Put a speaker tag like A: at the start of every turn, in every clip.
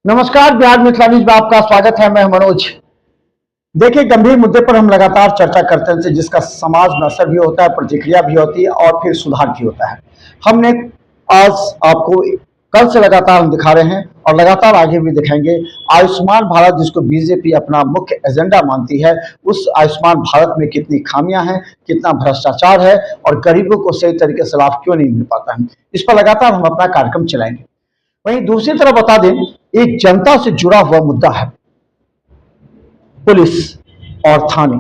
A: नमस्कार, बिहार मिथिला न्यूज में आपका स्वागत है। मैं मनोज। देखिए, गंभीर मुद्दे पर हम लगातार चर्चा करते हैं जिसका समाज में असर भी होता है, प्रतिक्रिया भी होती है और फिर सुधार भी होता है। हमने आज आपको कल से लगातार हम दिखा रहे हैं और लगातार आगे भी दिखाएंगे। आयुष्मान भारत, जिसको बीजेपी अपना मुख्य एजेंडा मानती है, उस आयुष्मान भारत में कितनी खामियां हैं, कितना भ्रष्टाचार है और गरीबों को सही तरीके से लाभ क्यों नहीं मिल पाता है, इस पर लगातार हम अपना कार्यक्रम चलाएंगे। वहीं दूसरी तरफ बता दें, एक जनता से जुड़ा हुआ मुद्दा है पुलिस और थाने।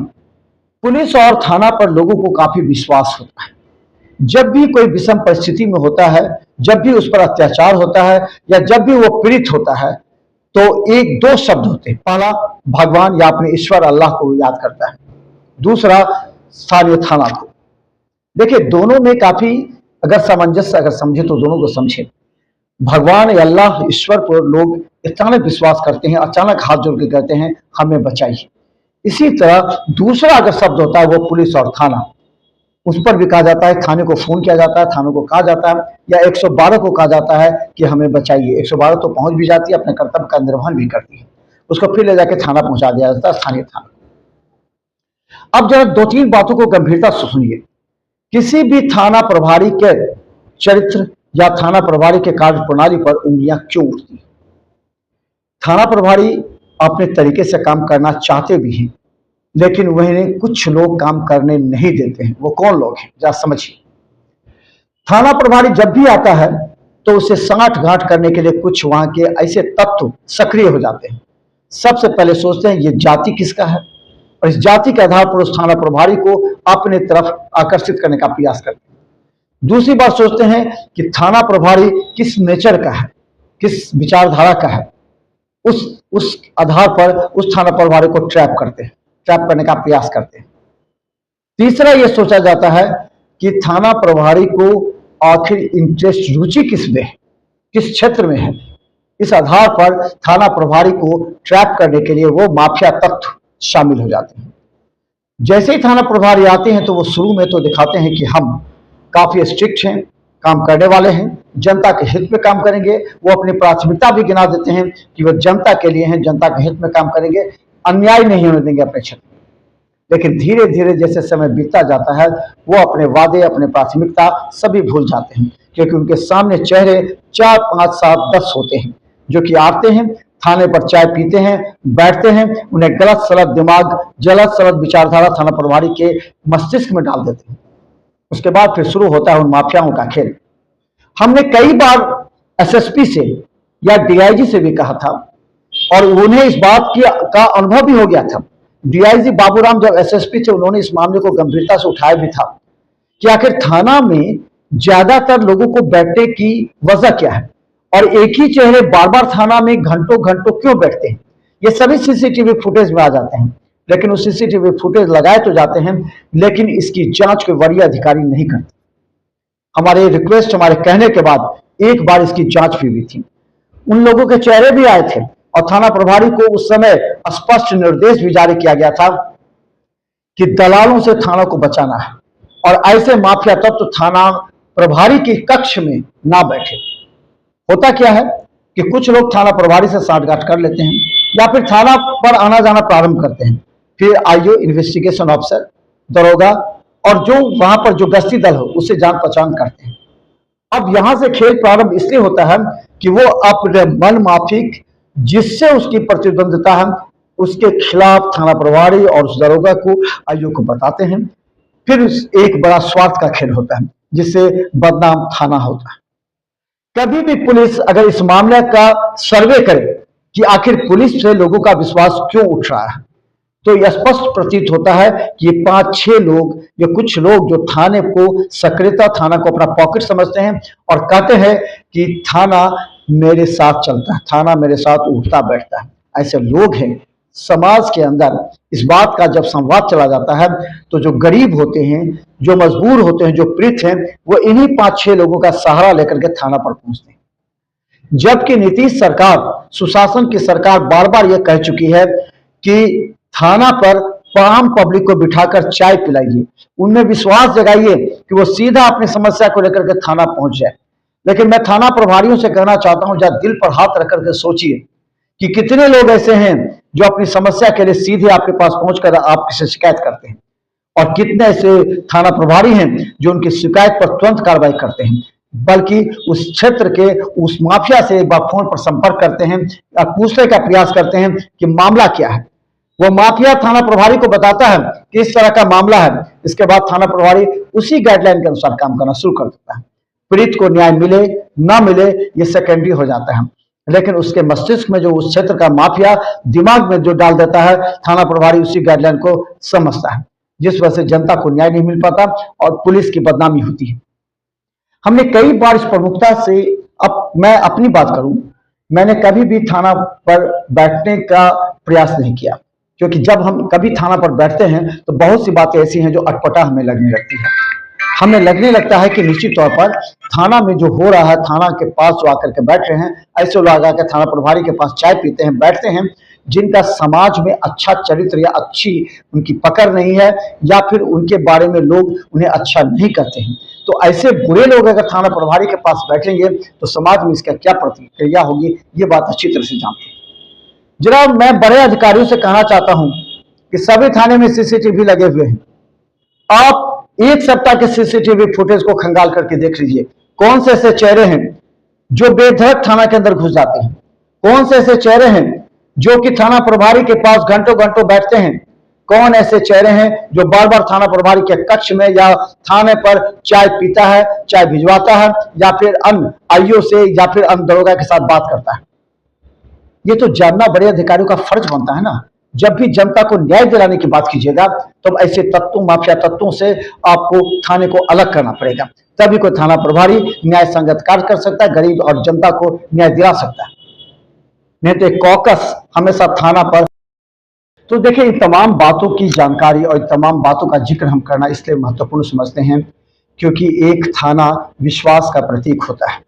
A: पुलिस और थाना पर लोगों को काफी विश्वास होता है। जब भी कोई विषम परिस्थिति में होता है, जब भी उस पर अत्याचार होता है या जब भी वो पीड़ित होता है, तो एक दो शब्द होते हैं। पहला, भगवान या अपने ईश्वर अल्लाह को याद करता है। दूसरा, स्थानीय थाना को। देखिए, दोनों में काफी अगर सामंजस्य अगर समझे तो दोनों को समझे। भगवान या अल्लाह ईश्वर पर लोग इतना विश्वास करते हैं, अचानक हाथ जोड़ के कहते हैं हमें बचाइए। इसी तरह दूसरा अगर शब्द होता है वो पुलिस और थाना। उस पर भी कहा जाता है, थाने को फोन किया जाता है, थानों को कहा जाता है या 112 को कहा जाता है कि हमें बचाइए। 112 तो पहुंच भी जाती है, अपने कर्तव्य का निर्वहन भी करती है, उसको फिर ले जाके थाना पहुंचा दिया जाता है, स्थानीय थाना। अब जरा दो तीन बातों को गंभीरता से सुनिए। किसी भी थाना प्रभारी के चरित्र या थाना प्रभारी के कार्य प्रणाली पर उंगलियां क्यों उठती हैं? थाना प्रभारी अपने तरीके से काम करना चाहते भी हैं, लेकिन वहीं कुछ लोग काम करने नहीं देते हैं। वो कौन लोग हैं, जरा समझिए। थाना प्रभारी जब भी आता है तो उसे सांठ गांठ करने के लिए कुछ वहां के ऐसे तत्व सक्रिय हो जाते हैं। सबसे पहले सोचते हैं ये जाति किसका है, और इस जाति के आधार पर उस थाना प्रभारी को अपने तरफ आकर्षित करने का प्रयास करते हैं। दूसरी बात सोचते हैं कि थाना प्रभारी किस नेचर का है, किस विचारधारा का है। उस आधार पर उस थाना प्रभारी को ट्रैप करते हैं, ट्रैप करने का प्रयास करते हैं। तीसरा यह सोचा जाता है कि थाना प्रभारी को आखिर इंटरेस्ट, रुचि किस में है, किस क्षेत्र में है। इस आधार पर थाना प्रभारी को ट्रैप करने के लिए वो माफिया तत्व शामिल हो जाते हैं। जैसे ही थाना प्रभारी आते हैं तो वो शुरू में तो दिखाते हैं कि हम काफी स्ट्रिक्ट हैं, काम करने वाले हैं, जनता के हित में काम करेंगे। वो अपनी प्राथमिकता भी गिना देते हैं कि वो जनता के लिए हैं, जनता के हित में काम करेंगे, अन्याय नहीं होने देंगे अपने क्षेत्र में। लेकिन धीरे धीरे जैसे समय बीतता जाता है, वो अपने वादे, अपने प्राथमिकता सभी भूल जाते हैं, क्योंकि उनके सामने चेहरे 4, 5, 7, 10 होते हैं जो कि आते हैं, थाने पर चाय पीते हैं, बैठते हैं, उन्हें गलत सलत दिमाग, गलत सलत विचारधारा थाना प्रभारी के मस्तिष्क में डाल देते हैं। उसके बाद फिर शुरू होता है उन माफियाओं का खेल। हमने कई बार एसएसपी से या डीआईजी से भी कहा था और उन्हें इस बात का अनुभव भी हो गया था। डीआईजी बाबूराम जब एसएसपी थे, उन्होंने इस मामले को गंभीरता से उठाया भी था कि आखिर थाना में ज्यादातर लोगों को बैठने की वजह क्या है और एक ही चेहरे बार बार थाना में घंटों घंटों क्यों बैठते हैं। ये सभी सीसीटीवी फुटेज में आ जाते हैं, लेकिन उस सीसीटीवी फुटेज लगाए तो जाते हैं, लेकिन इसकी जांच कोई वरीय अधिकारी नहीं करते। हमारे रिक्वेस्ट, हमारे कहने के बाद एक बार इसकी जांच भी हुई थी। उन लोगों के चेहरे भी आए थे और थाना प्रभारी को उस समय स्पष्ट निर्देश भी जारी किया गया था कि दलालों से थाना को बचाना है और ऐसे माफिया तत्व थाना प्रभारी के कक्ष में ना बैठे। होता क्या है कि कुछ लोग थाना प्रभारी से साठगांठ कर लेते हैं या फिर थाना पर आना जाना प्रारंभ करते हैं, फिर आईओ, इन्वेस्टिगेशन ऑफिसर, दरोगा और जो वहां पर जो गश्ती दल हो उससे जान पहचान करते हैं। अब यहां से खेल प्रारंभ इसलिए होता है कि वो अपने मन माफिक जिससे उसकी प्रतिद्वंदिता है उसके खिलाफ थाना प्रभारी और उस दरोगा को, आईओ को बताते हैं। फिर एक बड़ा स्वार्थ का खेल होता है जिससे बदनाम थाना होता है। कभी भी पुलिस अगर इस मामले का सर्वे करे कि आखिर पुलिस से लोगों का विश्वास क्यों उठ रहा है, तो यह स्पष्ट प्रतीत होता है कि ये 5-6 लोग या कुछ लोग जो थाने को सक्रियता, थाना को अपना पॉकेट समझते हैं और कहते हैं कि थाना मेरे साथ चलता है, थाना मेरे साथ उठता बैठता है। ऐसे लोग हैं समाज के अंदर। इस बात का जब संवाद चला जाता है तो जो गरीब होते हैं, जो मजबूर होते हैं, जो पीड़ित हैं, वो इन्हीं 5-6 लोगों का सहारा लेकर के थाना पर पहुंचते हैं। जबकि नीतीश सरकार, सुशासन की सरकार बार बार यह कह चुकी है कि थाना पर आम पब्लिक को बिठाकर चाय पिलाइए, उनमें विश्वास जगाइए कि वो सीधा अपनी समस्या को लेकर के थाना पहुंच जाए। लेकिन मैं थाना प्रभारियों से कहना चाहता हूं, जरा दिल पर हाथ रख करके सोचिए कि कितने लोग ऐसे हैं जो अपनी समस्या के लिए सीधे आपके पास पहुंचकर आपसे शिकायत करते हैं, और कितने ऐसे थाना प्रभारी हैं जो उनकी शिकायत पर तुरंत कार्रवाई करते हैं, बल्कि उस क्षेत्र के उस माफिया से एक बार फोन पर संपर्क करते हैं या पूछने का प्रयास करते हैं कि मामला क्या है। वो माफिया थाना प्रभारी को बताता है कि इस तरह का मामला है। इसके बाद थाना प्रभारी उसी गाइडलाइन के अनुसार काम करना शुरू कर देता है। पीड़ित को न्याय मिले ना मिले ये सेकेंडरी हो जाता है, लेकिन उसके मस्तिष्क में जो उस क्षेत्र का माफिया दिमाग में जो डाल देता है, थाना प्रभारी उसी गाइडलाइन को समझता है, जिस वजह से जनता को न्याय नहीं मिल पाता और पुलिस की बदनामी होती है। हमने कई बार इस प्रमुखता से, अब मैं अपनी बात करूं, मैंने कभी भी थाना पर बैठने का प्रयास नहीं किया, क्योंकि जब हम कभी थाना पर बैठते हैं तो बहुत सी बातें ऐसी हैं जो अटपटा हमें लगने लगती है। हमें लगने लगता है कि निश्चित तौर पर थाना में जो हो रहा है, थाना के पास जो आकर के बैठ रहे हैं, ऐसे लोग आकर थाना प्रभारी के पास चाय पीते हैं, बैठते हैं, जिनका समाज में अच्छा चरित्र या अच्छी उनकी पकड़ नहीं है, या फिर उनके बारे में लोग उन्हें अच्छा नहीं कहते हैं। तो ऐसे बुरे लोग अगर थाना प्रभारी के पास बैठेंगे तो समाज में इसका क्या प्रतिक्रिया होगी, ये बात अच्छी तरह से जानते हैं। जनाब, मैं बड़े अधिकारियों से कहना चाहता हूं कि सभी थाने में सीसीटीवी लगे हुए हैं। आप एक सप्ताह के सीसीटीवी फुटेज को खंगाल करके देख लीजिए, कौन से ऐसे चेहरे हैं जो बेधड़क थाना के अंदर घुस जाते हैं, कौन से ऐसे चेहरे हैं जो कि थाना प्रभारी के पास घंटों घंटों बैठते हैं, कौन ऐसे चेहरे हैं जो बार बार थाना प्रभारी के कक्ष में या थाने पर चाय पीता है, चाय भिजवाता है, या फिर अन्य आईओ से या फिर अन्य दरोगा के साथ बात करता है। ये तो जानना बड़े अधिकारियों का फर्ज बनता है ना। जब भी जनता को न्याय दिलाने की बात कीजिएगा तो ऐसे तत्वों, माफिया तत्वों से आपको थाने को अलग करना पड़ेगा, तभी कोई थाना प्रभारी न्याय संगत कार्य कर सकता है, गरीब और जनता को न्याय दिला सकता है। नहीं तो एक कॉकस हमेशा थाना पर। तो देखिए, इन तमाम बातों की जानकारी और इन तमाम बातों का जिक्र हम करना इसलिए महत्वपूर्ण समझते हैं क्योंकि एक थाना विश्वास का प्रतीक होता है।